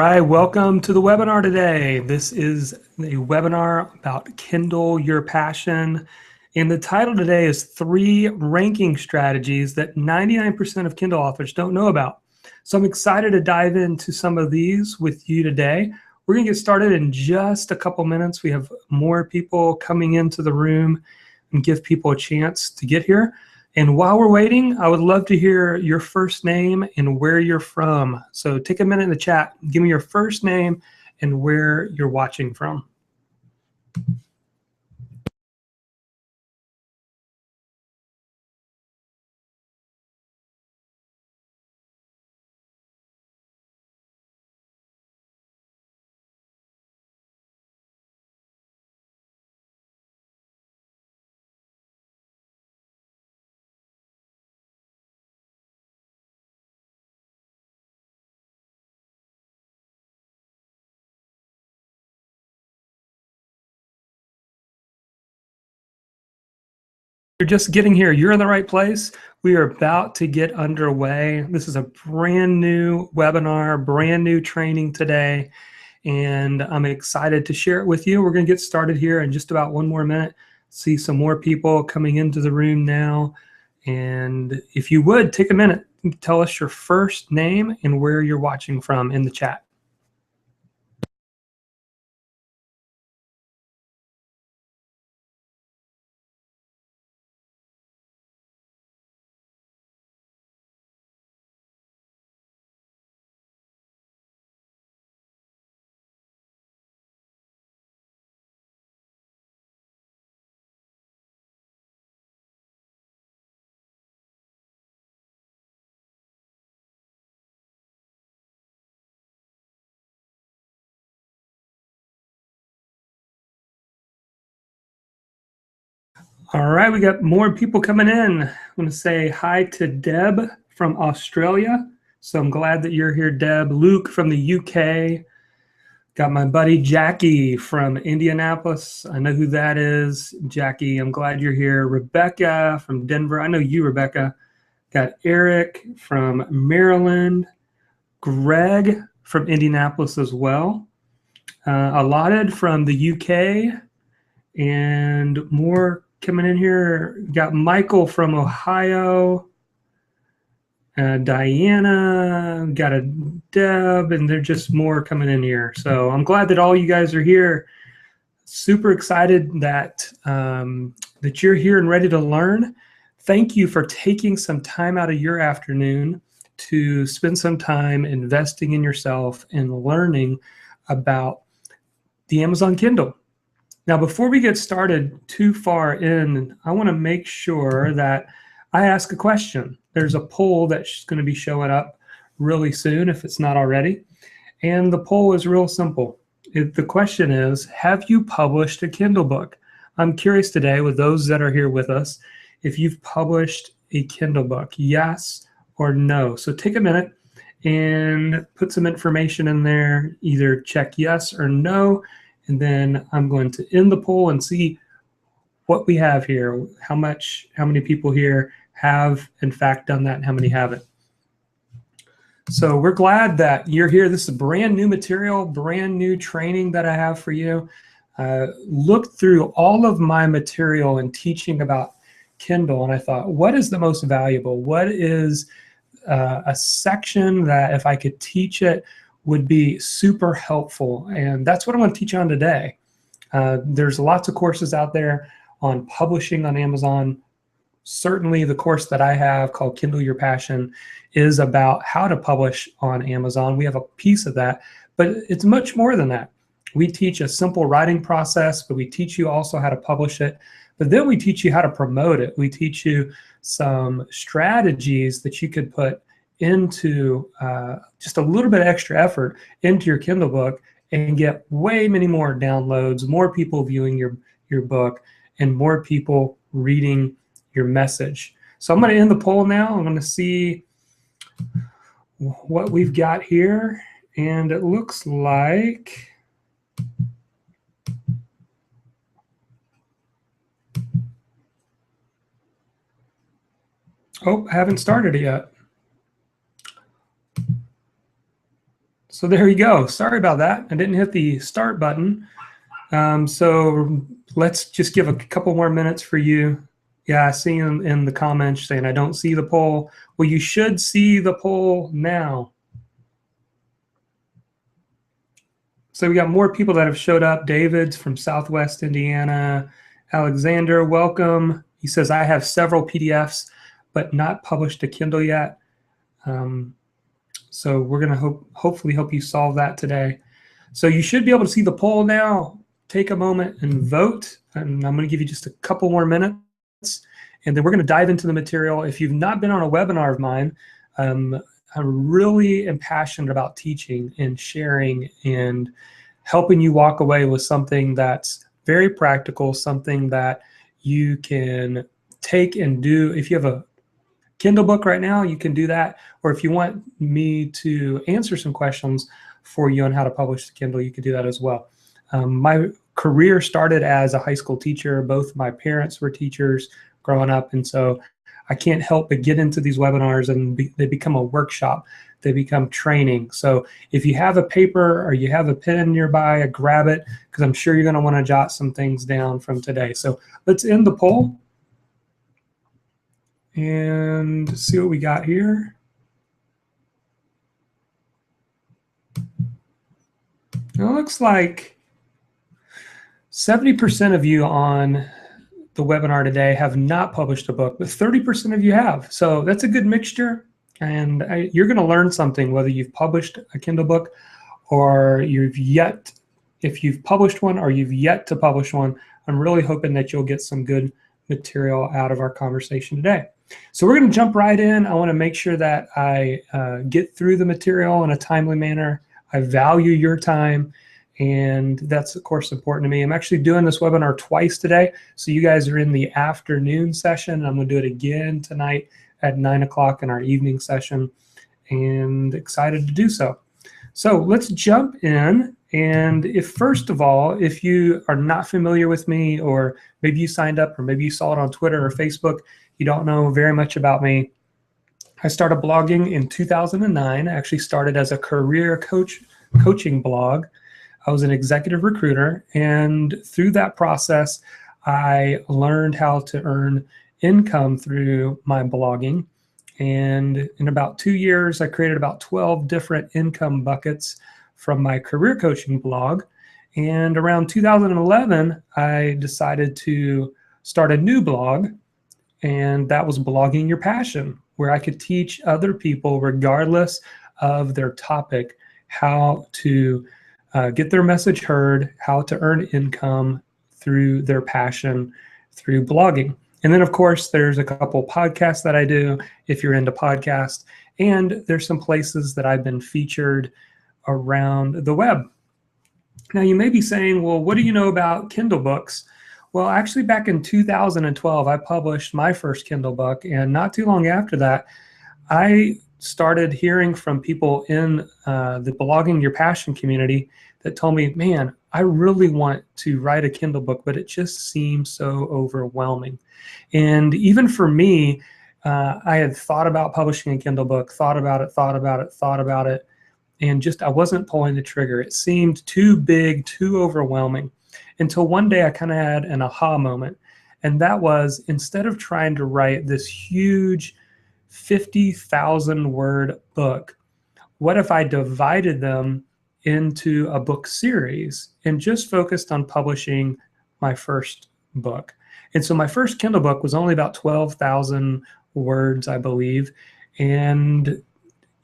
right, welcome to the webinar today. This is a webinar about Kindle Your Passion. And the title today is 3 ranking strategies that 99% of Kindle authors don't know about. So I'm excited to dive into some of these with you today. We're going to get started in just a couple minutes. We have more people coming into the room and give people a chance to get here. And while we're waiting, I would love to hear your first name and where you're from. So take a minute in the chat, give me your first name and where you're watching from. You're just getting here. You're in the right place. We are about to get underway. This is a brand new webinar, brand new training today, and I'm excited to share it with you. We're going to get started here in just about one more minute. See some more people coming into the room now. And if you would, take a minute, tell us your first name and where you're watching from in the chat. All right, we got more people coming in. I'm going to say hi to Deb from Australia. So I'm glad that you're here, Deb. Luke from the UK. Got my buddy Jackie from Indianapolis. I know who that is. Jackie, I'm glad you're here. Rebecca from Denver. I know you, Rebecca. Got Eric from Maryland. Greg from Indianapolis as well. Allotted from the UK. And more coming in here. Got Michael from Ohio. Diana, got a Deb, and they're just more coming in here. So I'm glad that all you guys are here. Super excited that that you're here and ready to learn. Thank you for taking some time out of your afternoon to spend some time investing in yourself and learning about the Amazon Kindle. Now, before we get started too far in, I want to make sure that I ask a question. There's a poll that's going to be showing up really soon if it's not already. And the poll is real simple. The question is, have you published a Kindle book? I'm curious today with those that are here with us, if you've published a Kindle book, yes or no. So take a minute and put some information in there, either check yes or no. And then I'm going to end the poll and see what we have here, how many people here have in fact done that and how many haven't. So we're glad that you're here. This is brand new material, brand new training that I have for you. Looked through all of my material and teaching about Kindle, and I thought, what is the most valuable? What is a section that if I could teach it would be super helpful? And that's what I'm going to teach on today. There's lots of courses out there on publishing on Amazon. Certainly the course that I have called Kindle Your Passion is about how to publish on Amazon. We have a piece of that, but it's much more than that. We teach a simple writing process, but we teach you also how to publish it. But then we teach you how to promote it. We teach you some strategies that you could put into just a little bit of extra effort into your Kindle book and get way many more downloads, more people viewing your book, and more people reading your message. So I'm going to end the poll now. I'm going to see what we've got here. And it looks like I haven't started it yet. So there you go. Sorry about that. I didn't hit the start button. So let's just give a couple more minutes for you. Yeah, I see in the comments saying I don't see the poll. Well, you should see the poll now. So we got more people that have showed up. David's from Southwest Indiana. Alexander, welcome. He says, I have several PDFs, but not published to Kindle yet. So we're going to hopefully help you solve that today. So you should be able to see the poll now. Take a moment and vote. And I'm going to give you just a couple more minutes. And then we're going to dive into the material. If you've not been on a webinar of mine, I really am passionate about teaching and sharing and helping you walk away with something that's very practical, something that you can take and do. If you have a Kindle book right now, you can do that. Or if you want me to answer some questions for you on how to publish the Kindle, you can do that as well. My career started as a high school teacher. Both my parents were teachers growing up, and so I can't help but get into these webinars, and they become a workshop. They become training. So if you have a paper or you have a pen nearby, grab it, because I'm sure you're going to want to jot some things down from today. So let's end the poll and see what we got here. It looks like 70% of you on the webinar today have not published a book, but 30% of you have. So that's a good mixture. And you're going to learn something, whether you've published a Kindle book or if you've published one or you've yet to publish one. I'm really hoping that you'll get some good material out of our conversation today. So we're going to jump right in. I want to make sure that I get through the material in a timely manner. I value your time, and that's, of course, important to me. I'm actually doing this webinar twice today. So you guys are in the afternoon session. I'm going to do it again tonight at 9 o'clock in our evening session, and excited to do so. So let's jump in. And first of all, if you are not familiar with me, or maybe you signed up, or maybe you saw it on Twitter or Facebook, you don't know very much about me. I started blogging in 2009. I actually started as a career coaching blog. I was an executive recruiter, and through that process, I learned how to earn income through my blogging. And in about 2 years, I created about 12 different income buckets from my career coaching blog. And around 2011, I decided to start a new blog, and that was Blogging Your Passion, where I could teach other people, regardless of their topic, how to get their message heard, how to earn income through their passion through blogging. And then, of course, there's a couple podcasts that I do if you're into podcasts, and there's some places that I've been featured around the web. Now, you may be saying, well, what do you know about Kindle books? Well, actually, back in 2012, I published my first Kindle book, and not too long after that, I started hearing from people in the Blogging Your Passion community that told me, man, I really want to write a Kindle book, but it just seems so overwhelming. And even for me, I had thought about publishing a Kindle book, thought about it, and just I wasn't pulling the trigger. It seemed too big, too overwhelming, until one day I kind of had an aha moment. And that was, instead of trying to write this huge 50,000 word book, what if I divided them into a book series and just focused on publishing my first book? And so my first Kindle book was only about 12,000 words, I believe. And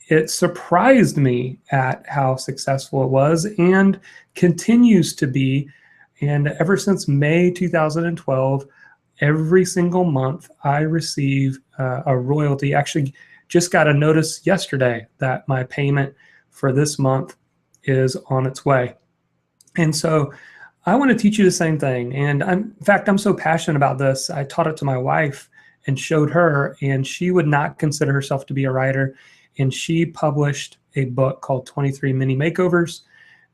it surprised me at how successful it was, and continues to be. And ever since May 2012, every single month I receive a royalty. Actually, just got a notice yesterday that my payment for this month is on its way. And so I want to teach you the same thing. And in fact, I'm so passionate about this, I taught it to my wife and showed her, and she would not consider herself to be a writer. And she published a book called 23 Mini Makeovers.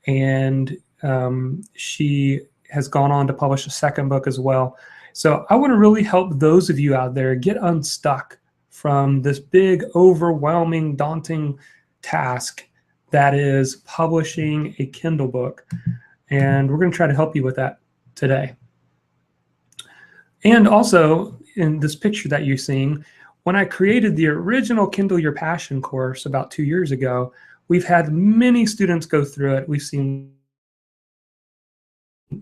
And she has gone on to publish a second book as well. So I want to really help those of you out there get unstuck from this big, overwhelming, daunting task that is publishing a Kindle book. And we're going to try to help you with that today. And also, in this picture that you're seeing, when I created the original Kindle Your Passion course about 2 years ago, we've had many students go through it. We've seen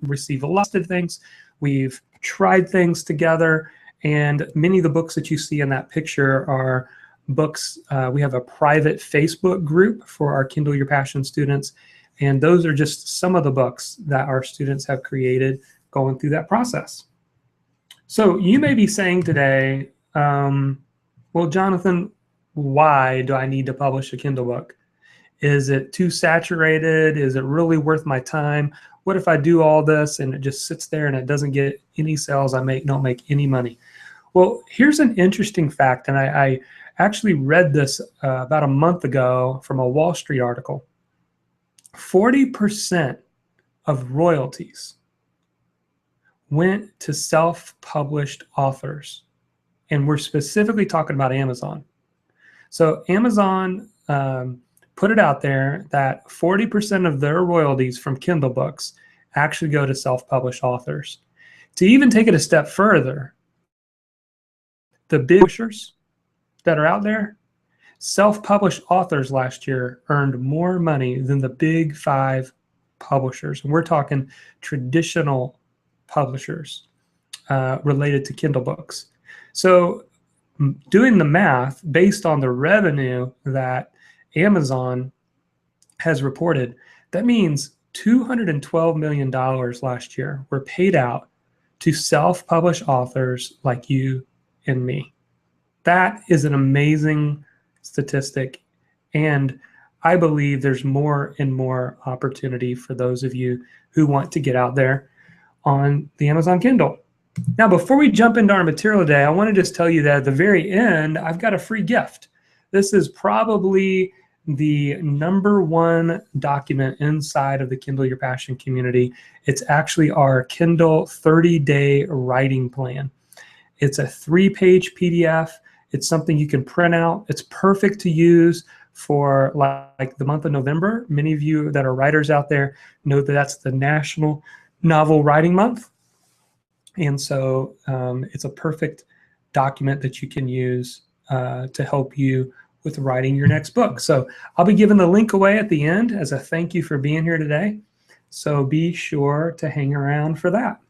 receive a lot of things. We've tried things together, and many of the books that you see in that picture are books. We have a private Facebook group for our Kindle Your Passion students, and those are just some of the books that our students have created going through that process. So you may be saying today, well, Jonathan, why do I need to publish a Kindle book? Is it too saturated? Is it really worth my time? What if I do all this and it just sits there and it doesn't get any sales? I don't make any money. Well, here's an interesting fact, and I actually read this about a month ago from a Wall Street article. 40% of royalties went to self-published authors, and we're specifically talking about Amazon. So Amazon put it out there that 40% of their royalties from Kindle books actually go to self-published authors. To even take it a step further, the big publishers that are out there, self-published authors last year earned more money than the big 5 publishers. And we're talking traditional publishers related to Kindle books. So doing the math based on the revenue that Amazon has reported, that means $212 million last year were paid out to self-published authors like you and me. That is an amazing statistic, and I believe there's more and more opportunity for those of you who want to get out there on the Amazon Kindle. Now, before we jump into our material today, I want to just tell you that at the very end, I've got a free gift. This is probably the #1 document inside of the Kindle Your Passion community. It's actually our Kindle 30-day writing plan. It's a 3-page PDF. It's something you can print out. It's perfect to use for like the month of November. Many of you that are writers out there know that that's the National Novel Writing Month. And so it's a perfect document that you can use to help you with writing your next book. So I'll be giving the link away at the end as a thank you for being here today. So be sure to hang around for that.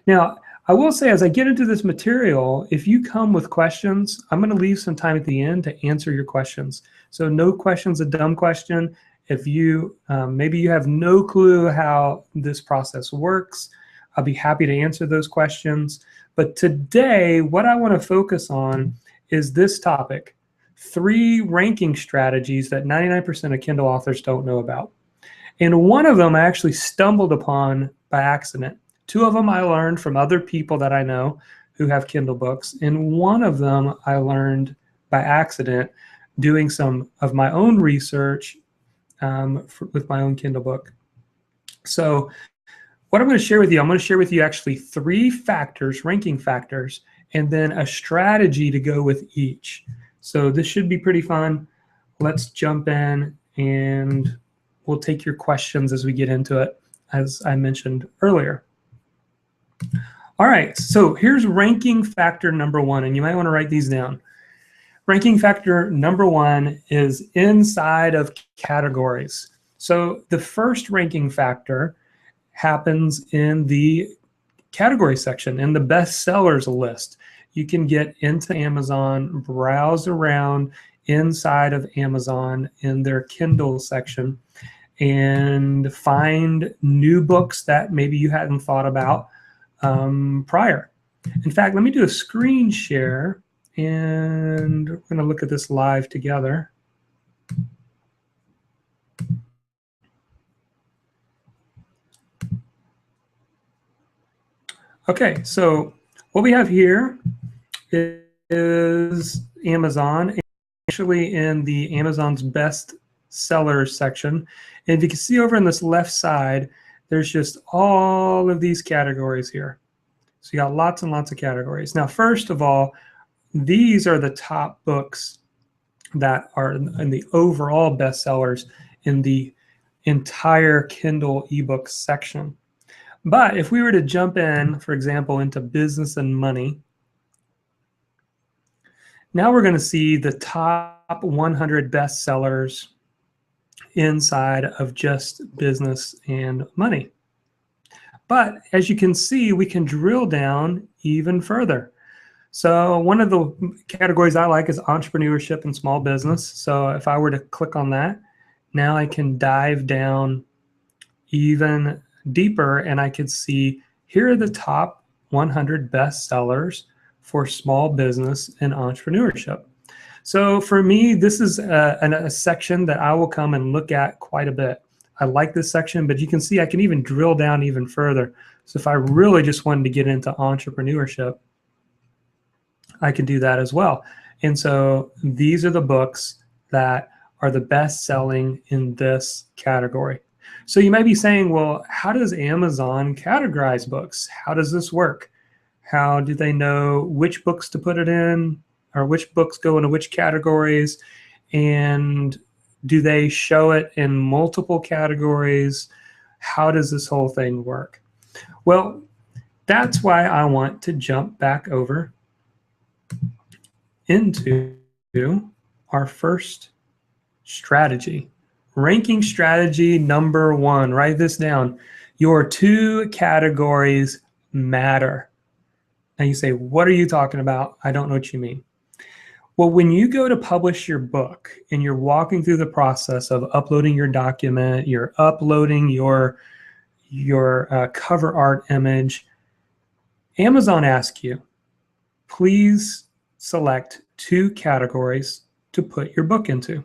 Now, I will say, as I get into this material, if you come with questions, I'm going to leave some time at the end to answer your questions. So no question's a dumb question. If you maybe you have no clue how this process works, I'll be happy to answer those questions. But today, what I want to focus on is this topic: 3 ranking strategies that 99% of Kindle authors don't know about. And one of them I actually stumbled upon by accident. 2 of them I learned from other people that I know who have Kindle books. And one of them I learned by accident doing some of my own research with my own Kindle book. So what I'm going to share with you, I'm going to share with you actually 3 factors, ranking factors, and then a strategy to go with each. So this should be pretty fun. Let's jump in and we'll take your questions as we get into it, as I mentioned earlier. All right, so here's ranking factor #1, and you might want to write these down. Ranking factor #1 is inside of categories. So the first ranking factor happens in the category section, in the bestsellers list. You can get into Amazon, browse around inside of Amazon in their Kindle section, and find new books that maybe you hadn't thought about prior. In fact, let me do a screen share, and we're going to look at this live together. Okay, so what we have here is Amazon, actually in the Amazon's best sellers section. And if you can see over on this left side, there's just all of these categories here. So you got lots and lots of categories. Now, first of all, these are the top books that are in the overall bestsellers in the entire Kindle ebook section. But if we were to jump in, for example, into business and money, now we're going to see the top 100 bestsellers inside of just business and money. But as you can see, we can drill down even further. So one of the categories I like is entrepreneurship and small business. So if I were to click on that, now I can dive down even deeper and I could see here are the top 100 bestsellers for small business and entrepreneurship. So for me, this is a section that I will come and look at quite a bit. I like this section, but you can see I can even drill down even further. So if I really just wanted to get into entrepreneurship, I can do that as well. And so these are the books that are the best selling in this category. So you might be saying, well, how does Amazon categorize books? How does this work? How do they know which books to put it in, or which books go into which categories? And do they show it in multiple categories? How does this whole thing work? Well, that's why I want to jump back over into our first strategy. Ranking strategy number 1. Write this down. Your 2 categories matter. And you say, what are you talking about? I don't know what you mean. Well, when you go to publish your book and you're walking through the process of uploading your document, you're uploading your cover art image, Amazon asks you, please select 2 categories to put your book into.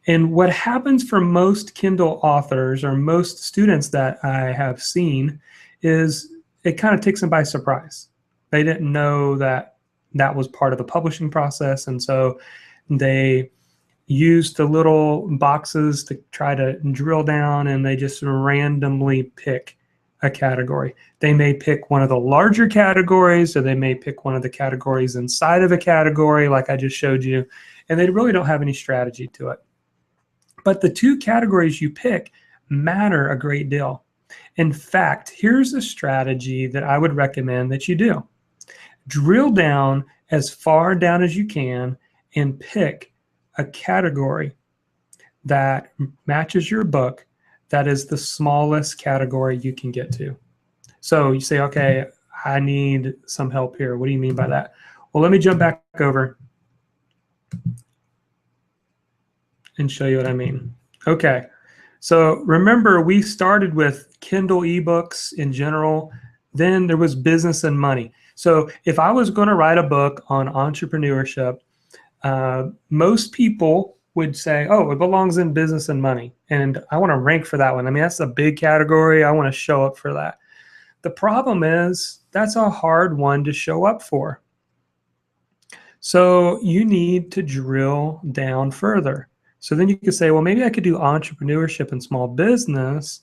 And what happens for most Kindle authors or most students that I have seen is it kind of takes them by surprise. They didn't know that that was part of the publishing process. And so they used the little boxes to try to drill down, and they just randomly pick a category. They may pick one of the larger categories, or they may pick one of the categories inside of a category like I just showed you, and they really don't have any strategy to it. But the 2 categories you pick matter a great deal. In fact, here's a strategy that I would recommend that you do. Drill down as far down as you can and pick a category that matches your book that is the smallest category you can get to. So you say, okay, I need some help here. What do you mean by that? Well, let me jump back over and show you what I mean. Okay, so remember we started with Kindle ebooks in general, then there was business and money. So if I was going to write a book on entrepreneurship, most people would say, oh, it belongs in business and money, and I want to rank for that one. I mean, that's a big category. I want to show up for that. The problem is that's a hard one to show up for. So you need to drill down further. So then you could say, well, maybe I could do entrepreneurship and small business,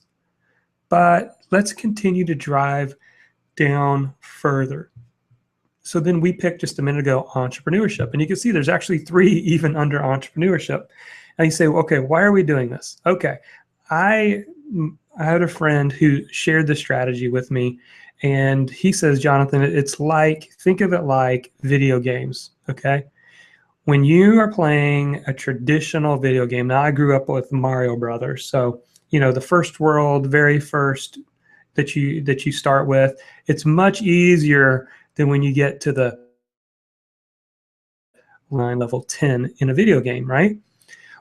but let's continue to drive down further. So then we picked just a minute ago entrepreneurship, and you can see there's actually 3 even under entrepreneurship. And you say, well, okay, why are we doing this? Okay, I had a friend who shared this strategy with me, and he says, Jonathan, it's like, think of it like video games, okay? When you are playing a traditional video game, now I grew up with Mario Brothers, so you know the first world, very first that you start with, it's much easier than when you get to the level 10 in a video game, right?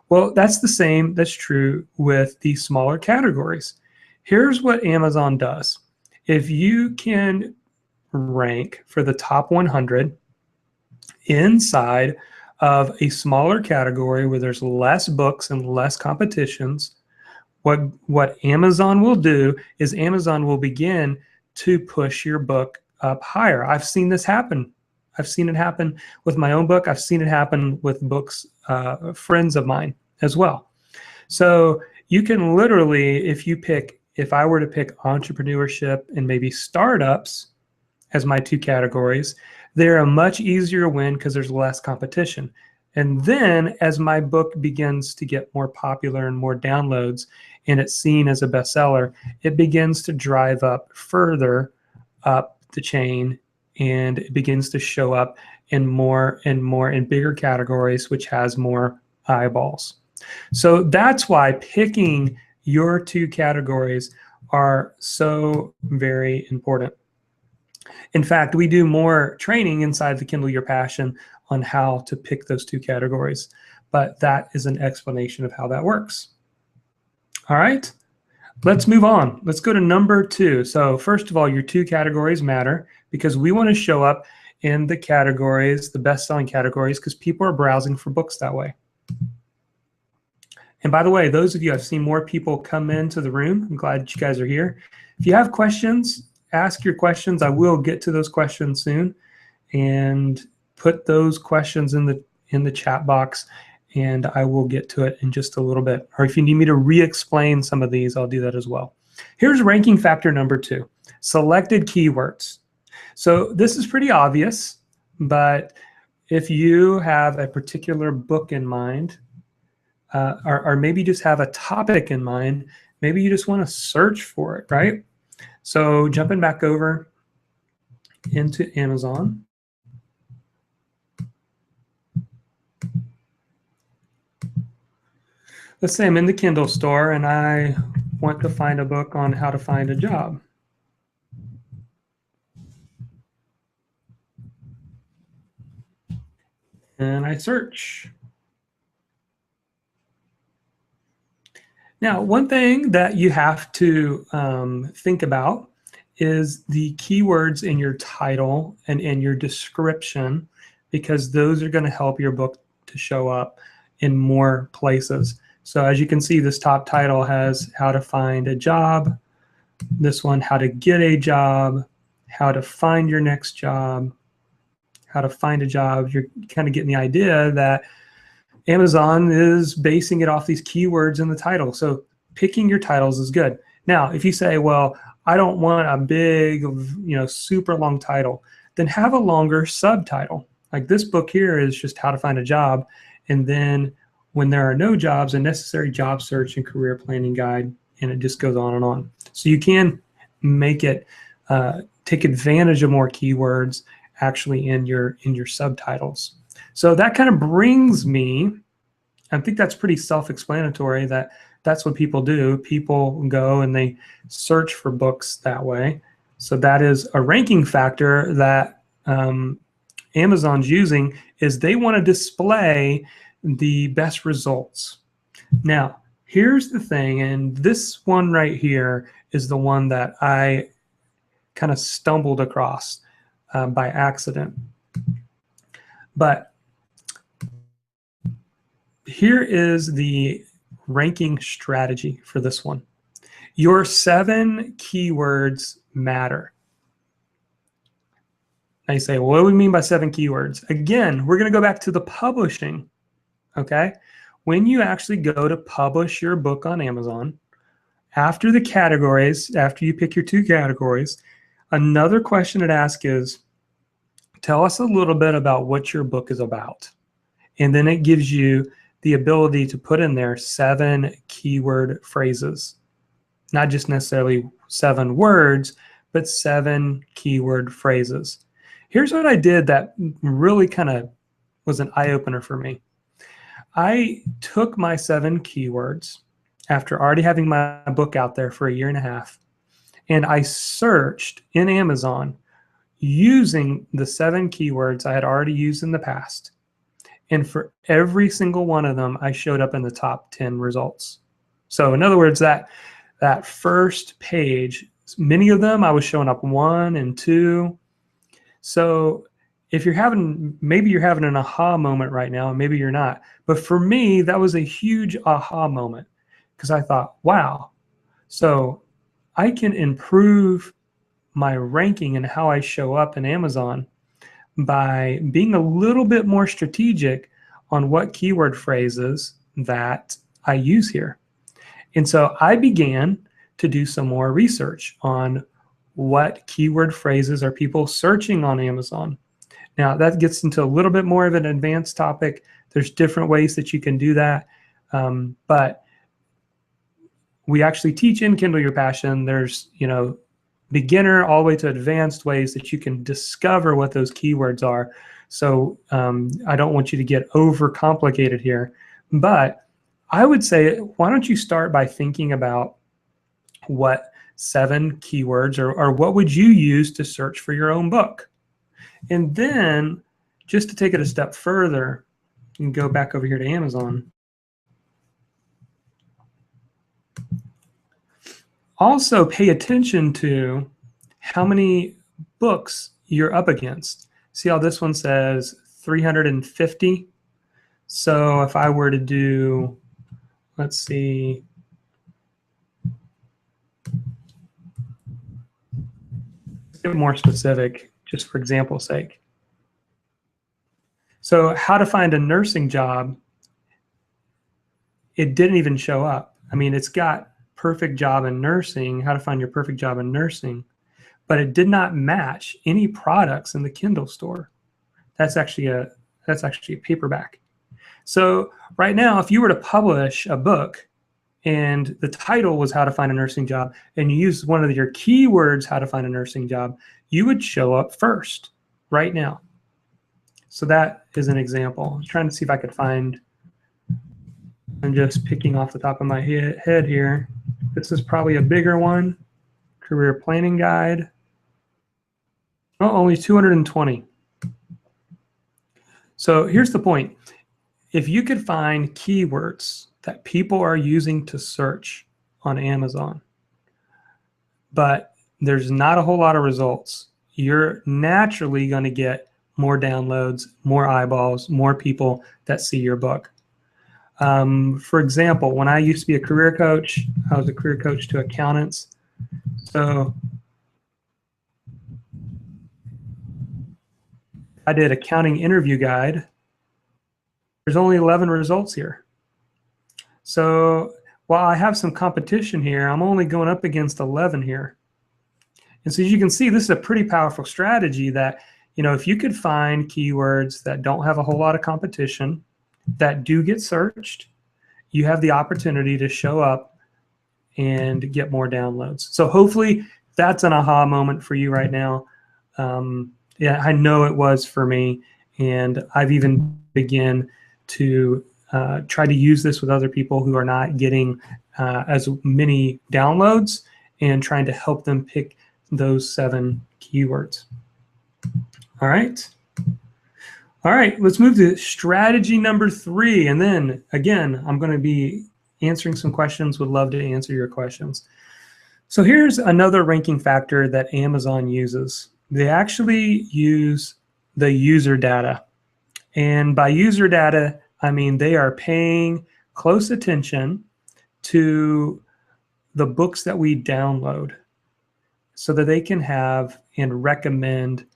Well, that's the same. That's true with these smaller categories. Here's what Amazon does. If you can rank for the top 100 inside of a smaller category where there's less books and less competitions, what Amazon will do is Amazon will begin to push your book up higher. I've seen this happen. I've seen it happen with my own book. I've seen it happen with books, friends of mine as well. So you can literally, if I were to pick entrepreneurship and maybe startups as my 2 categories, they're a much easier win because there's less competition. And then as my book begins to get more popular and more downloads, and it's seen as a bestseller, it begins to drive up further up the chain, and it begins to show up in more and more in bigger categories, which has more eyeballs. So that's why picking your 2 categories are so very important. In fact, we do more training inside the Kindle Your Passion on how to pick those 2 categories, but that is an explanation of how that works. All right, let's move on. Let's go to number 2. So first of all, your 2 categories matter because we want to show up in the categories, the best-selling categories, because people are browsing for books that way. And by the way, those of you, I've seen more people come into the room. I'm glad you guys are here. If you have questions, ask your questions. I will get to those questions soon, and put those questions in the chat box, and I will get to it in just a little bit. Or if you need me to re-explain some of these, I'll do that as well. Here's ranking factor number 2, selected keywords. So this is pretty obvious, but if you have a particular book in mind, or maybe just have a topic in mind, maybe you just want to search for it, right? So jumping back over into Amazon. Let's say I'm in the Kindle store and I want to find a book on how to find a job. And I search. Now, one thing that you have to think about is the keywords in your title and in your description, because those are going to help your book to show up in more places. So as you can see, this top title has how to find a job. This one, how to get a job, how to find your next job, how to find a job. You're kind of getting the idea that Amazon is basing it off these keywords in the title. So picking your titles is good. Now, if you say, well, I don't want a big, super long title, then have a longer subtitle. Like this book here is just how to find a job. And then when there are no jobs, a necessary job search and career planning guide, and it just goes on and on. So you can make it, take advantage of more keywords actually in your subtitles. So that kind of brings me, I think that's pretty self-explanatory, that that's what people do. People go and they search for books that way. So that is a ranking factor that Amazon's using, is they want to display the best results. Now, here's the thing, and this one right here is the one that I kind of stumbled across by accident. But here is the ranking strategy for this one. Your 7 keywords matter. Now you say, well, what do we mean by 7 keywords? Again, we're going to go back to the publishing, okay? When you actually go to publish your book on Amazon, after the categories, after you pick your 2 categories, another question it asks is, tell us a little bit about what your book is about. And then it gives you the ability to put in there 7 keyword phrases, not just necessarily 7 words, but 7 keyword phrases. Here's what I did that really kind of was an eye-opener for me. I took my 7 keywords after already having my book out there for a year and a half, and I searched in Amazon using the 7 keywords I had already used in the past. And for every single one of them, I showed up in the top 10 results. So in other words, that first page, many of them I was showing up 1 and 2. So if you're having, maybe you're having an aha moment right now, and maybe you're not. But for me, that was a huge aha moment, because I thought, wow, so I can improve my ranking and how I show up in Amazon by being a little bit more strategic on what keyword phrases that I use here. And so I began to do some more research on what keyword phrases are people searching on Amazon. Now that gets into a little bit more of an advanced topic There's different ways that you can do that, but we actually teach in Kindle Your Passion. There's, beginner all the way to advanced ways that you can discover what those keywords are. So I don't want you to get overcomplicated here, but I would say, why don't you start by thinking about what 7 keywords or what would you use to search for your own book? And then just to take it a step further, you can go back over here to Amazon. Also pay attention to how many books you're up against. See how this one says 350? So if I were to do, let's see, get more specific, just for example's sake. So how to find a nursing job, it didn't even show up. I mean, it's got perfect job in nursing, how to find your perfect job in nursing, but it did not match any products in the Kindle store. That's actually a paperback. So right now, if you were to publish a book and the title was how to find a nursing job, and you use one of your keywords, how to find a nursing job, you would show up first right now. So that is an example. I'm trying to see if I could find, I'm just picking off the top of my head here. This is probably a bigger one. Career planning guide. Oh, only 220. So here's the point. If you could find keywords that people are using to search on Amazon, but there's not a whole lot of results, you're naturally going to get more downloads, more eyeballs, more people that see your book. For example, when I used to be a career coach, I was a career coach to accountants. So I did accounting interview guide. There's only 11 results here. So while I have some competition here, I'm only going up against 11 here. And so as you can see, this is a pretty powerful strategy that, if you could find keywords that don't have a whole lot of competition, that do get searched, you have the opportunity to show up and get more downloads. So hopefully that's an aha moment for you right now. Yeah, I know it was for me, and I've even begun to try to use this with other people who are not getting as many downloads, and trying to help them pick those 7 keywords. All right. All right, let's move to strategy number 3. And then again, I'm going to be answering some questions. Would love to answer your questions. So here's another ranking factor that Amazon uses. They actually use the user data. And by user data, I mean they are paying close attention to the books that we download so that they can have and recommend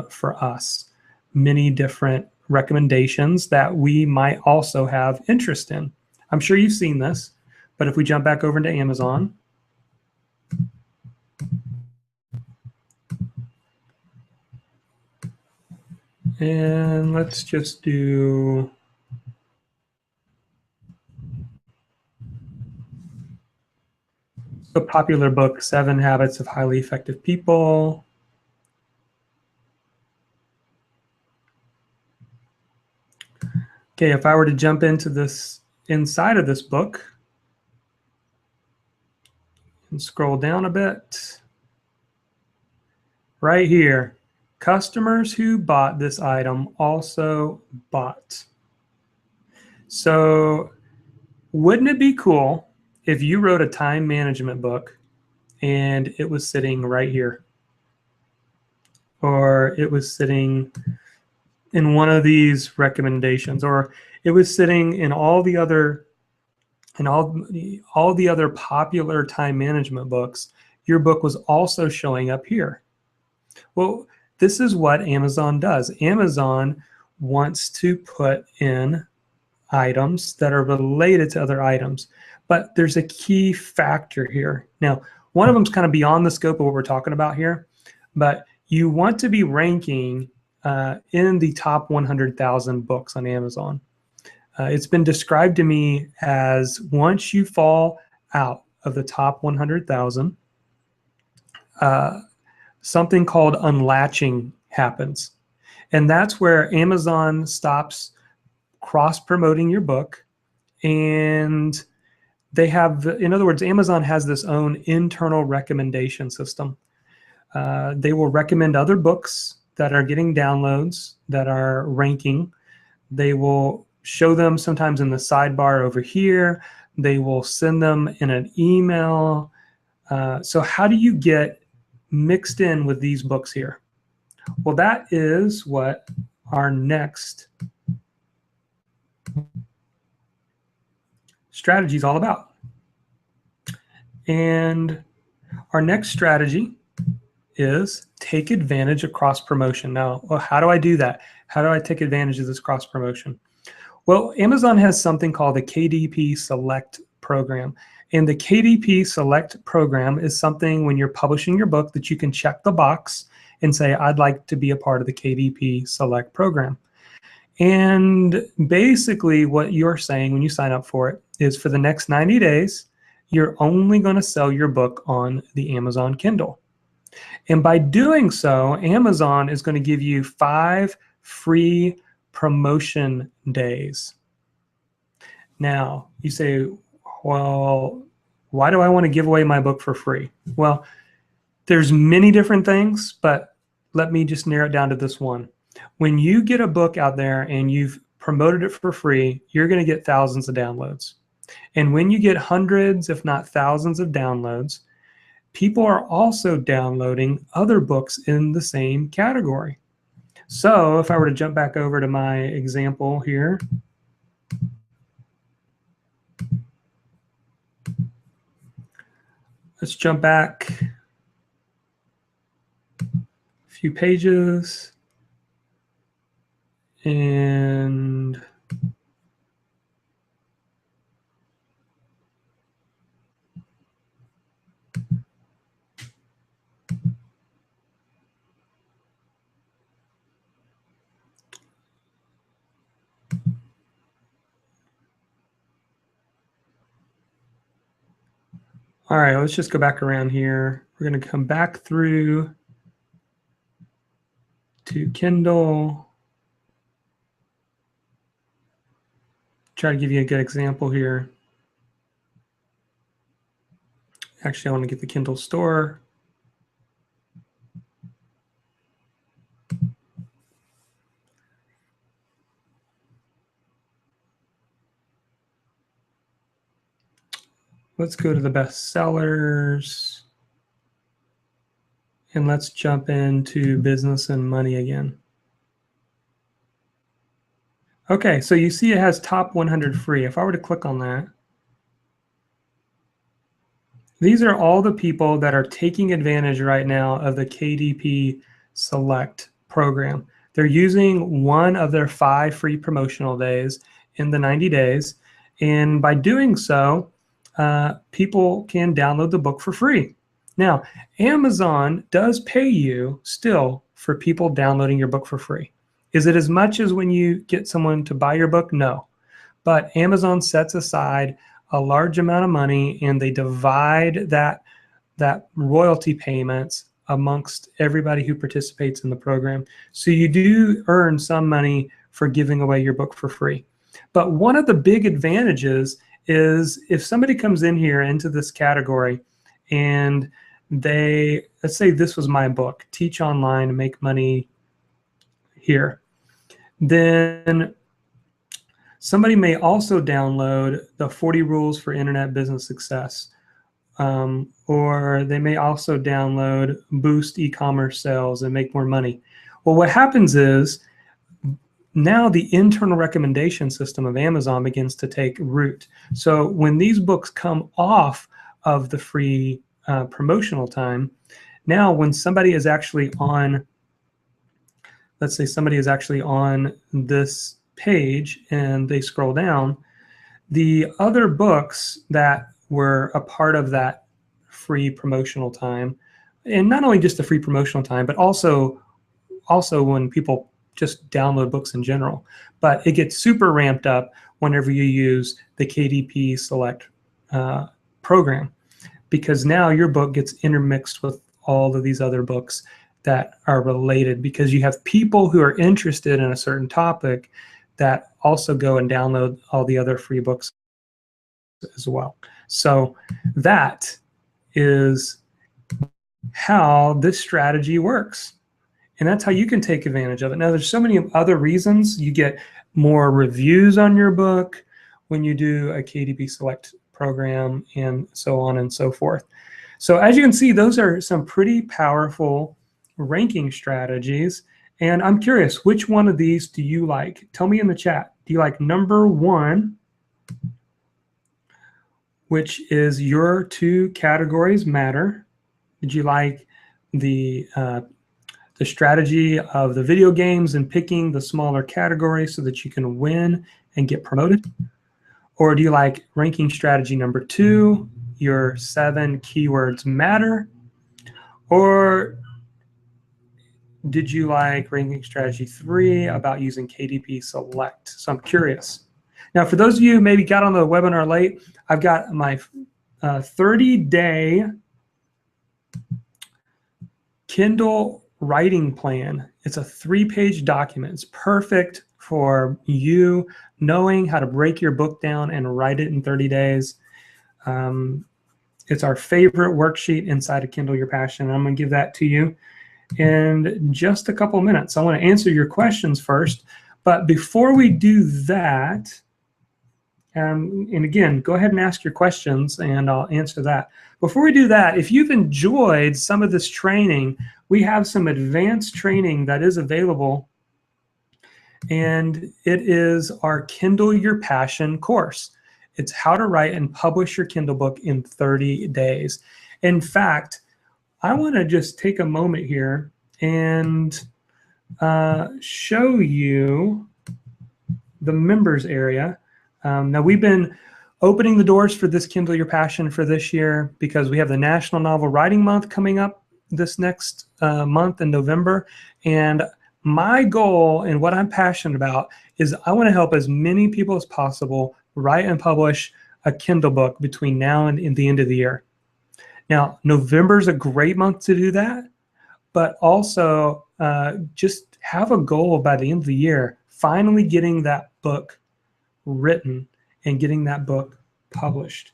for us many different recommendations that we might also have interest in. I'm sure you've seen this, but if we jump back over into Amazon, and let's just do a popular book, 7 Habits of Highly Effective People. Okay, if I were to jump into this inside of this book and scroll down a bit, right here, customers who bought this item also bought. So wouldn't it be cool if you wrote a time management book and it was sitting right here, or it was sitting in one of these recommendations, or it was sitting in all the other popular time management books? Your book was also showing up here. Well, this is what Amazon does. Amazon wants to put in items that are related to other items, but there's a key factor here. Now, one of them is kind of beyond the scope of what we're talking about here, but you want to be ranking in the top 100,000 books on Amazon. It's been described to me as once you fall out of the top 100,000, something called unlatching happens. And that's where Amazon stops cross-promoting your book. And they have, in other words, Amazon has this own internal recommendation system. They will recommend other books that are getting downloads, that are ranking. They will show them sometimes in the sidebar over here. They will send them in an email. So how do you get mixed in with these books here? Well, that is what our next strategy is all about. And our next strategy is take advantage of cross promotion. Now, well, how do I do that? How do I take advantage of this cross promotion? Well, Amazon has something called the KDP Select program. And the KDP Select program is something when you're publishing your book that you can check the box and say, I'd like to be a part of the KDP Select program. And basically what you're saying when you sign up for it is for the next 90 days, you're only going to sell your book on the Amazon Kindle. And by doing so, Amazon is going to give you 5 free promotion days. Now, you say, well, why do I want to give away my book for free? Well, there's many different things, but let me just narrow it down to this one. When you get a book out there and you've promoted it for free, you're going to get thousands of downloads. And when you get hundreds, if not thousands of downloads, people are also downloading other books in the same category. So if I were to jump back over to my example here, let's jump back a few pages and all right, let's just go back around here. We're going to come back through to Kindle. Try to give you a good example here. Actually, I want to get the Kindle store. Let's go to the best sellers. And let's jump into business and money again. Okay, so you see it has top 100 free. If I were to click on that, these are all the people that are taking advantage right now of the KDP Select program. They're using one of their 5 free promotional days in the 90 days. And by doing so, people can download the book for free. Now, Amazon does pay you still for people downloading your book for free. Is it as much as when you get someone to buy your book? No. But Amazon sets aside a large amount of money and they divide that royalty payments amongst everybody who participates in the program. So you do earn some money for giving away your book for free. But one of the big advantages is if somebody comes in here into this category and let's say this was my book, Teach Online, Make Money Here, then somebody may also download the 40 Rules for Internet Business Success, or they may also download Boost E-commerce Sales and Make More Money. Well, what happens is now the internal recommendation system of Amazon begins to take root. So when these books come off of the free promotional time, now when somebody is actually on, let's say somebody is actually on this page and they scroll down, the other books that were a part of that free promotional time, and not only just the free promotional time, but also when people just download books in general. But it gets super ramped up whenever you use the KDP Select program, because now your book gets intermixed with all of these other books that are related, because you have people who are interested in a certain topic that also go and download all the other free books as well. So that is how this strategy works. And that's how you can take advantage of it. Now, there's so many other reasons. You get more reviews on your book when you do a KDP Select program, and so on and so forth. So as you can see, those are some pretty powerful ranking strategies. And I'm curious, which one of these do you like? Tell me in the chat. Do you like number 1, which is your 2 categories matter? Did you like the strategy of the video games and picking the smaller categories so that you can win and get promoted? Or do you like ranking strategy number 2, your 7 keywords matter? Or did you like ranking strategy 3 about using KDP Select? So I'm curious. Now, for those of you who maybe got on the webinar late, I've got my 30-day Kindle writing plan. It's a 3-page document. It's perfect for you knowing how to break your book down and write it in 30 days. It's our favorite worksheet inside of Kindle Your Passion. I'm going to give that to you in just a couple minutes. I want to answer your questions first. But before we do that, and again, go ahead and ask your questions and I'll answer that. Before we do that, if you've enjoyed some of this training, we have some advanced training that is available, and it is our Kindle Your Passion course. It's how to write and publish your Kindle book in 30 days. In fact, I want to just take a moment here and show you the members area. Now, we've been opening the doors for this Kindle Your Passion for this year because we have the National Novel Writing Month coming up this next month in November. And my goal and what I'm passionate about is I want to help as many people as possible write and publish a Kindle book between now and the end of the year. Now, November is a great month to do that, but also just have a goal by the end of the year, finally getting that book written and getting that book published.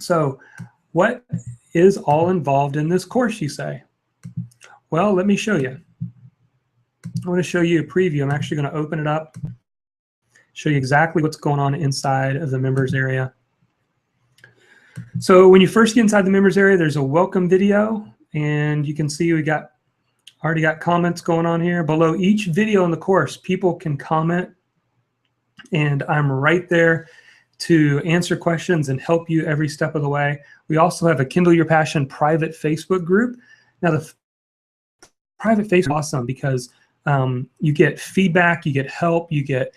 So what is all involved in this course, you say? Well, let me show you. I want to show you a preview. I'm actually going to open it up, show you exactly what's going on inside of the members area. So when you first get inside the members area, there's a welcome video, and you can see we already got comments going on here. Below each video in the course, people can comment, and I'm right there to answer questions and help you every step of the way. We also have a Kindle Your Passion private Facebook group. Now, the private Facebook is awesome because you get feedback, you get help, you get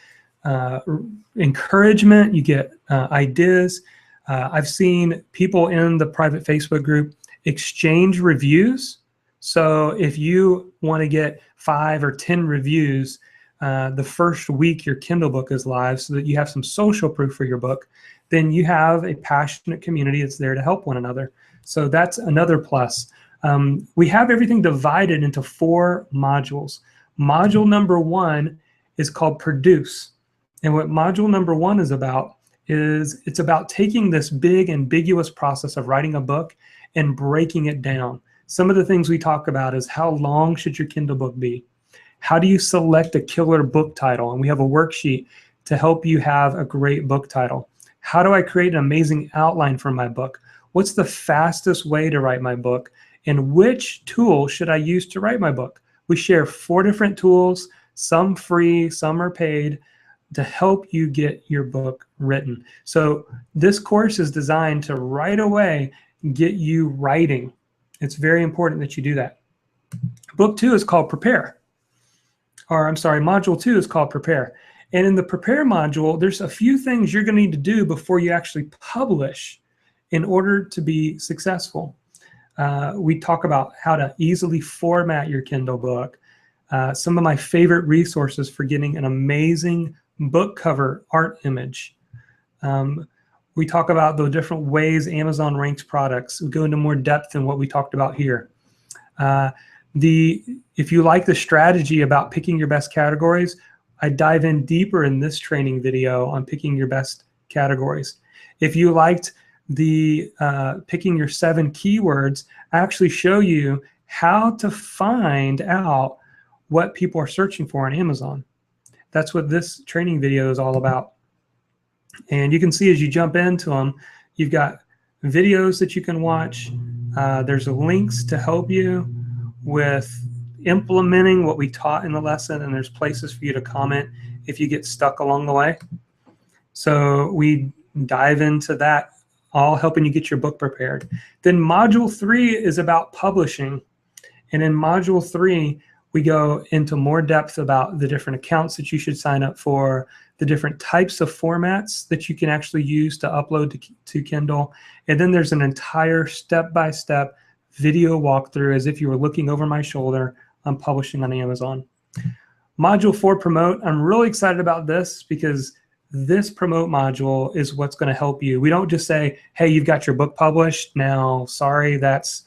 encouragement, you get ideas. I've seen people in the private Facebook group exchange reviews. So if you want to get 5 or 10 reviews the first week your Kindle book is live so that you have some social proof for your book, then you have a passionate community that's there to help one another. So that's another plus. We have everything divided into 4 modules. Module number 1 is called Produce. And what module number 1 is about is it's about taking this big ambiguous process of writing a book and breaking it down. Some of the things we talk about is how long should your Kindle book be? How do you select a killer book title? And we have a worksheet to help you have a great book title. How do I create an amazing outline for my book? What's the fastest way to write my book? And which tool should I use to write my book? We share 4 different tools, some free, some are paid, to help you get your book written. So this course is designed to right away get you writing. It's very important that you do that. Book 2 is called Prepare. Or I'm sorry, module 2 is called Prepare. And in the Prepare module, there's a few things you're going to need to do before you actually publish in order to be successful. We talk about how to easily format your Kindle book, some of my favorite resources for getting an amazing book cover art image. We talk about the different ways Amazon ranks products. We go into more depth than what we talked about here. If you like the strategy about picking your best categories, I dive in deeper in this training video on picking your best categories. If you liked the picking your 7 keywords, I actually show you how to find out what people are searching for on Amazon. That's what this training video is all about. And you can see as you jump into them, you've got videos that you can watch. There's links to help you with implementing what we taught in the lesson, and there's places for you to comment if you get stuck along the way. So we dive into that, all helping you get your book prepared. Then module 3 is about publishing. And in module 3, we go into more depth about the different accounts that you should sign up for, the different types of formats that you can actually use to upload to Kindle. And then there's an entire step-by-step video walkthrough as if you were looking over my shoulder on publishing on Amazon. Module 4, promote. I'm really excited about this because this promote module is what's going to help you. We don't just say, hey, you've got your book published. Now, sorry, that's,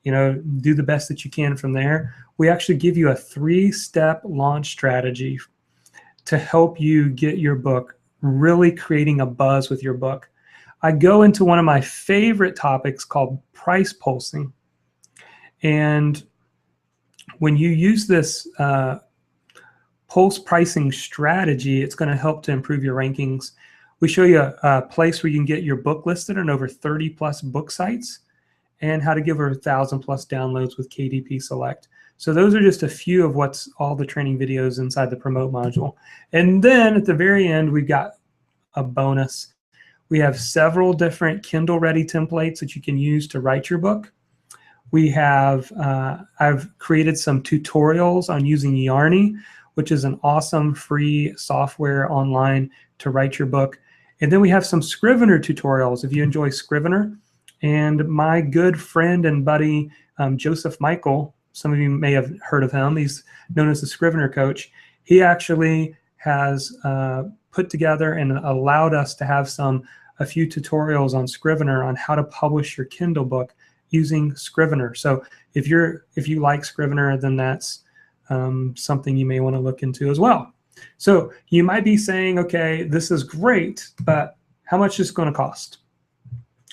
do the best that you can from there. We actually give you a 3-step launch strategy to help you get your book, really creating a buzz with your book. I go into one of my favorite topics called price pulsing. And when you use this pulse pricing strategy, it's going to help to improve your rankings. We show you a place where you can get your book listed on over 30 plus book sites and how to give over 1,000 plus downloads with KDP Select. So those are just a few of what's all the training videos inside the promote module. And then at the very end, we've got a bonus. We have several different Kindle ready templates that you can use to write your book. We have, I've created some tutorials on using Yarny, which is an awesome free software online to write your book. And then we have some Scrivener tutorials if you enjoy Scrivener. And my good friend and buddy, Joseph Michael, some of you may have heard of him. He's known as the Scrivener coach. He actually has put together and allowed us to have a few tutorials on Scrivener on how to publish your Kindle book using Scrivener. So if you like Scrivener, then that's something you may want to look into as well. So you might be saying, okay, this is great, but how much is it going to cost?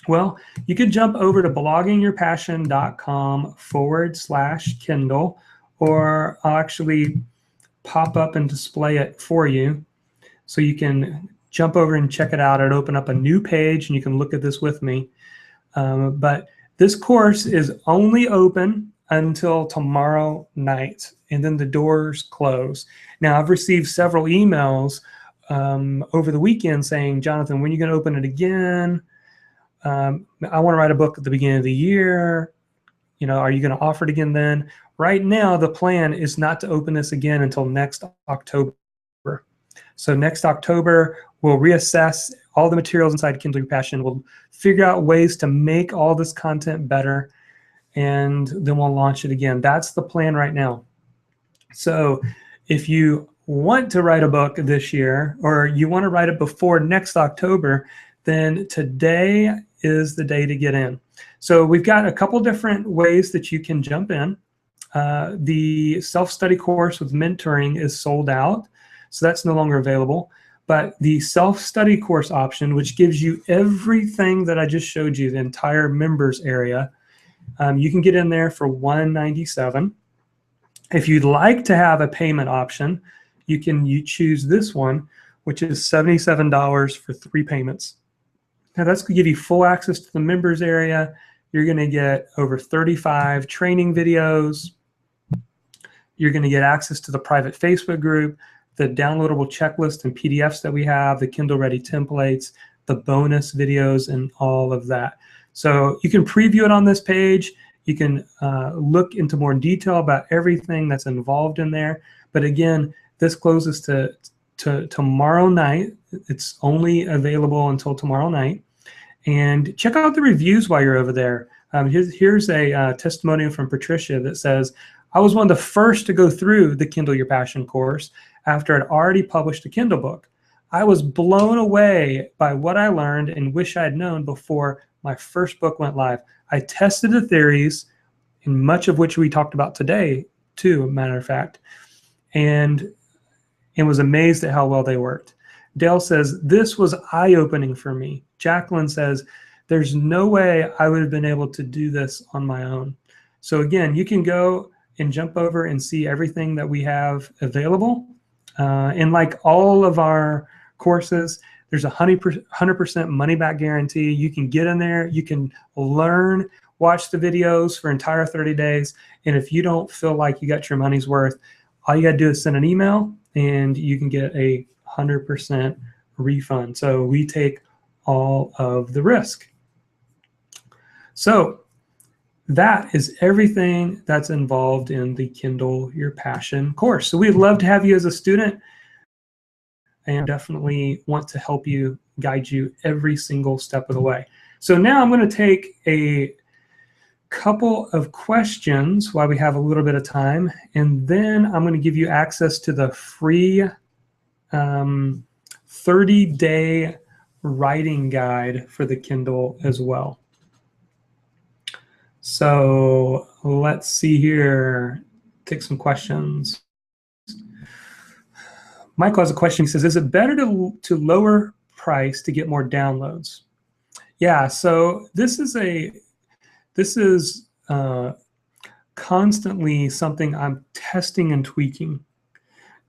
Well, you could jump over to bloggingyourpassion.com/Kindle, or I'll actually pop up and display it for you. So you can jump over and check it out. I'd open up a new page and you can look at this with me. But this course is only open until tomorrow night, and then the doors close. Now, I've received several emails over the weekend saying, Jonathan, when are you going to open it again? I want to write a book at the beginning of the year. Are you going to offer it again then? Right now, the plan is not to open this again until next October. So next October, we'll reassess all the materials inside Kindle Your Passion. We'll figure out ways to make all this content better, and then we'll launch it again. That's the plan right now. So if you want to write a book this year, or you want to write it before next October, then today is the day to get in. So we've got a couple different ways that you can jump in. The self-study course with mentoring is sold out, so that's no longer available. But the self-study course option, which gives you everything that I just showed you, the entire members area, you can get in there for $197. If you'd like to have a payment option, you choose this one, which is $77 for 3 payments. Now that's going to give you full access to the members area. You're going to get over 35 training videos. You're going to get access to the private Facebook group, the downloadable checklist and PDFs that we have, the Kindle Ready templates, the bonus videos, and all of that. So you can preview it on this page. You can look into more detail about everything that's involved in there. But again, this closes to tomorrow night. It's only available until tomorrow night. And check out the reviews while you're over there. Here's a testimonial from Patricia that says, I was one of the first to go through the Kindle Your Passion course after I'd already published a Kindle book. I was blown away by what I learned and wish I had known before my first book went live. I tested the theories, and much of which we talked about today, too, matter of fact, and was amazed at how well they worked. Dale says, this was eye-opening for me. Jacqueline says, there's no way I would have been able to do this on my own. So again, you can go and jump over and see everything that we have available. And like all of our courses, there's a 100% money back guarantee. You can get in there, you can learn, watch the videos for entire 30 days. And if you don't feel like you got your money's worth, all you got to do is send an email and you can get a 100% refund. So we take all of the risk. So that is everything that's involved in the Kindle Your Passion course. So we'd love to have you as a student and definitely want to help you, guide you every single step of the way. So now I'm going to take a couple of questions while we have a little bit of time, and then I'm going to give you access to the free 30-day writing guide for the Kindle as well. So let's see here, take some questions. Michael has a question. He says, is it better to lower price to get more downloads? Yeah, so this is constantly something I'm testing and tweaking.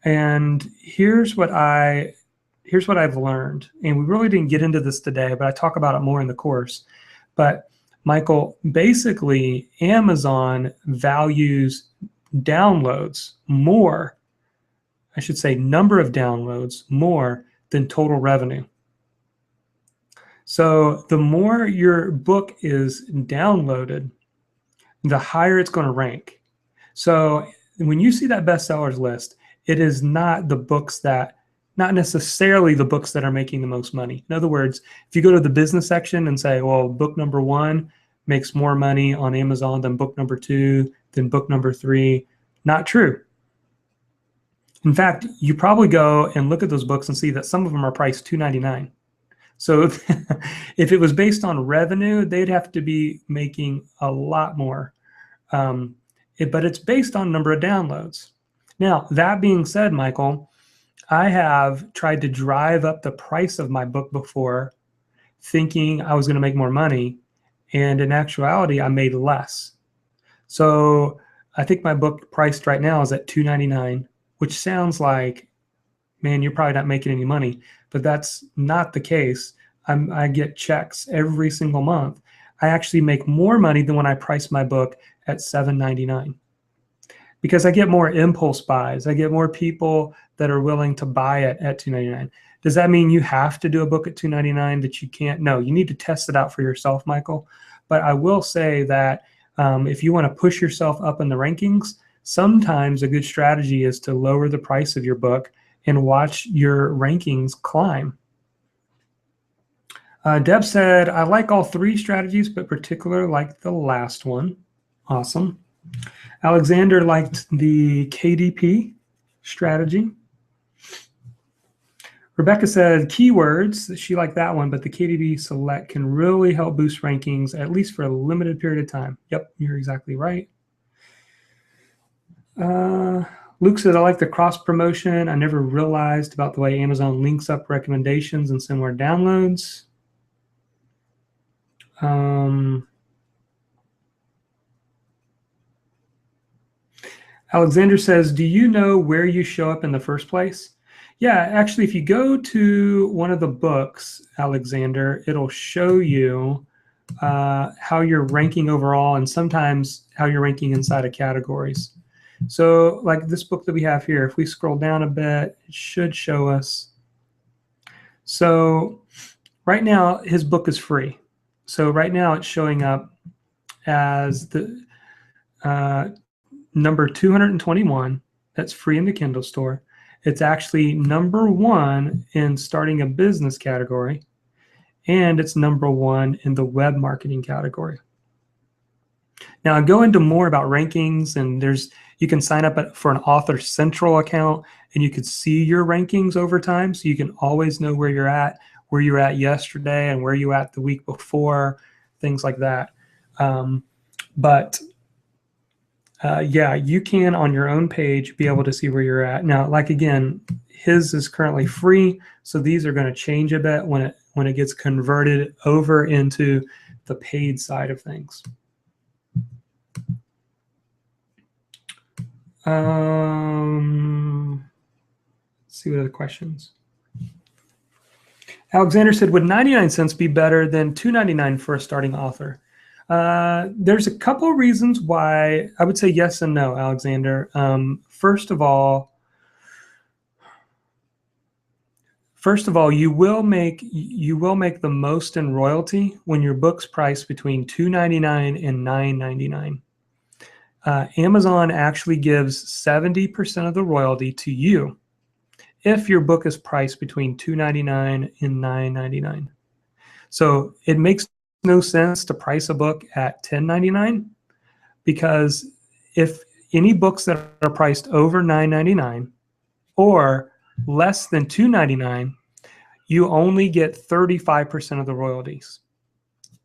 And here's what I've learned. And we really didn't get into this today, but I talk about it more in the course. But Michael, basically Amazon values downloads more, I should say number of downloads more than total revenue. So the more your book is downloaded, the higher it's going to rank. So when you see that bestsellers list, it is not the books that, not necessarily the books that are making the most money. In other words, if you go to the business section and say, well, book number 1 makes more money on Amazon than book number 2, than book number 3, not true. In fact, you probably go and look at those books and see that some of them are priced $2.99. So if it was based on revenue, they'd have to be making a lot more. But it's based on number of downloads. Now, that being said, Michael, I have tried to drive up the price of my book before, thinking I was going to make more money. And in actuality, I made less. So I think my book priced right now is at $2.99, which sounds like, man, you're probably not making any money. But that's not the case. I get checks every single month. I actually make more money than when I price my book at $7.99. Because I get more impulse buys. I get more people that are willing to buy it at $2.99. Does that mean you have to do a book at $2.99 that you can't? No, you need to test it out for yourself, Michael. But I will say that if you want to push yourself up in the rankings, sometimes a good strategy is to lower the price of your book and watch your rankings climb. Deb said, I like all 3 strategies, but particularly like the last one. Awesome. Alexander liked the KDP strategy. Rebecca said keywords. She liked that one, but the KDP select can really help boost rankings, at least for a limited period of time. Yep, you're exactly right. Luke said, I like the cross promotion. I never realized about the way Amazon links up recommendations and similar downloads. Alexander says, do you know where you show up in the first place? Yeah, actually, if you go to one of the books, Alexander, it'll show you how you're ranking overall and sometimes how you're ranking inside of categories. So like this book that we have here, if we scroll down a bit, it should show us. So right now, his book is free. So right now it's showing up as the number 221. That's free in the Kindle store. It's actually number 1 in starting a business category, and it's number 1 in the web marketing category. Now I go into more about rankings, and You can sign up for an Author Central account, and you could see your rankings over time, so you can always know where you're at yesterday and where you were at the week before, things like that. But yeah, you can on your own page be able to see where you're at. Now, like again, his is currently free, so these are going to change a bit when it gets converted over into the paid side of things. Let's see what other questions. Alexander said, would 99 cents be better than $2.99 for a starting author? There's a couple of reasons why I would say yes and no, Alexander. First of all, you will make the most in royalty when your book's priced between $2.99 and $9.99. Amazon actually gives 70% of the royalty to you if your book is priced between $2.99 and $9.99. So it makes no sense to price a book at $10.99, because if any books that are priced over $9.99 or less than $2.99, you only get 35% of the royalties.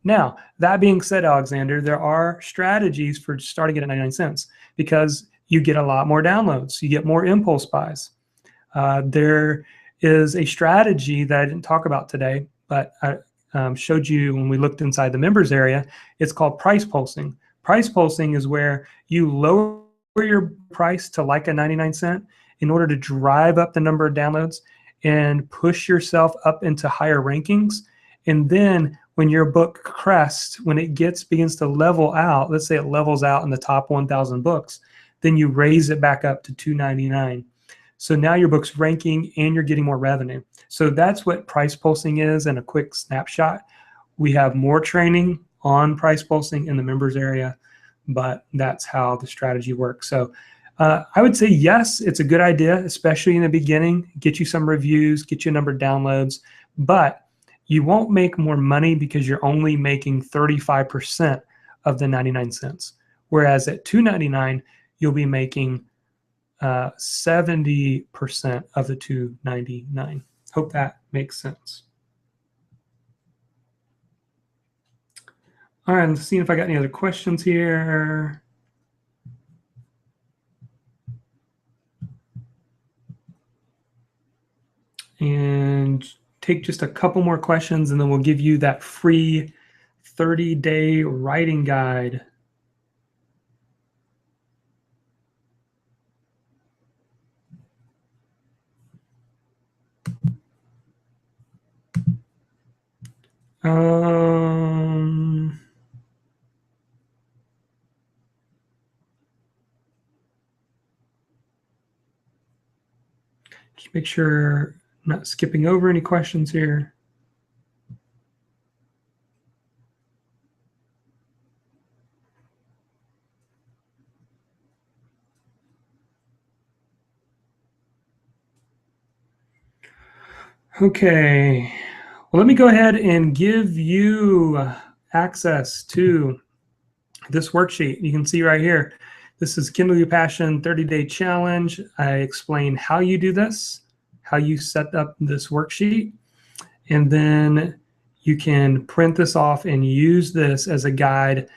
Now, that being said, Alexander, there are strategies for starting at 99 cents because you get a lot more downloads. You get more impulse buys. There is a strategy that I didn't talk about today, but I showed you when we looked inside the members area. It's called price pulsing. Price pulsing is where you lower your price to like a 99 cent in order to drive up the number of downloads and push yourself up into higher rankings. And then when your book crests, when it begins to level out, let's say it levels out in the top 1,000 books, then you raise it back up to $2.99. So now your book's ranking and you're getting more revenue. So that's what price pulsing is in a quick snapshot. We have more training on price pulsing in the members area, but that's how the strategy works. So I would say yes, it's a good idea, especially in the beginning. Get you some reviews, get you a number of downloads, but you won't make more money because you're only making 35% of the 99 cents. Whereas at $2.99, you'll be making 70% of the $2.99. Hope that makes sense. All right, let's see if I got any other questions here. And take just a couple more questions, and then we'll give you that free 30-day writing guide. Just make sure I'm not skipping over any questions here. Okay, well, let me go ahead and give you access to this worksheet. You can see right here, this is Kindle Your Passion 30-Day Challenge. I explain how you do this, how you set up this worksheet, and then you can print this off and use this as a guide.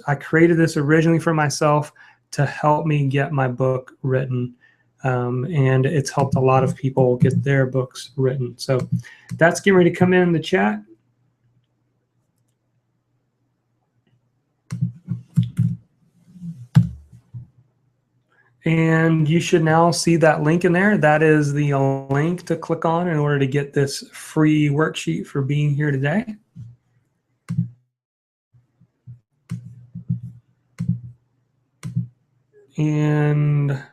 I created this originally for myself to help me get my book written. And it's helped a lot of people get their books written. So that's getting ready to come in the chat. And you should now see that link in there. That is the link to click on in order to get this free worksheet for being here today. And I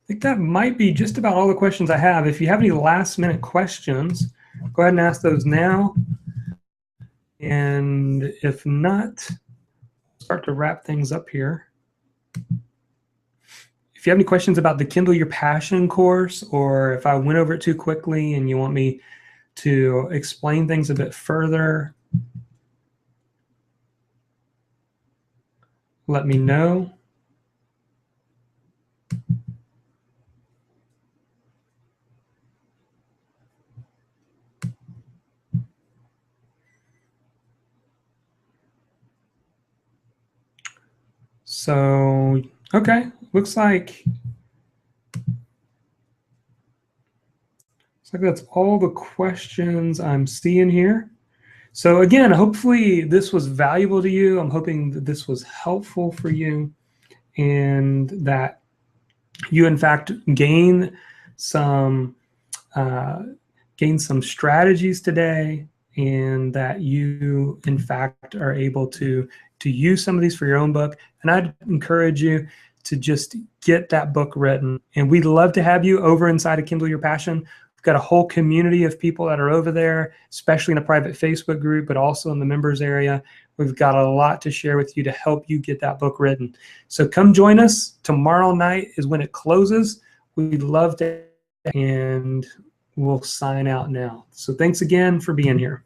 think that might be just about all the questions I have. If you have any last minute questions, go ahead and ask those now. And if not, start to wrap things up here. If you have any questions about the Kindle Your Passion course, or if I went over it too quickly and you want me to explain things a bit further, let me know. So, okay, looks like that's all the questions I'm seeing here. So again, hopefully this was valuable to you. I'm hoping that this was helpful for you and that you in fact gain some strategies today, and that you in fact are able to use some of these for your own book. And I'd encourage you to just get that book written. And we'd love to have you over inside of Kindle Your Passion. We've got a whole community of people that are over there, especially in a private Facebook group, but also in the members area. We've got a lot to share with you to help you get that book written. So come join us. Tomorrow night is when it closes. We'd love to, and we'll sign out now. So thanks again for being here.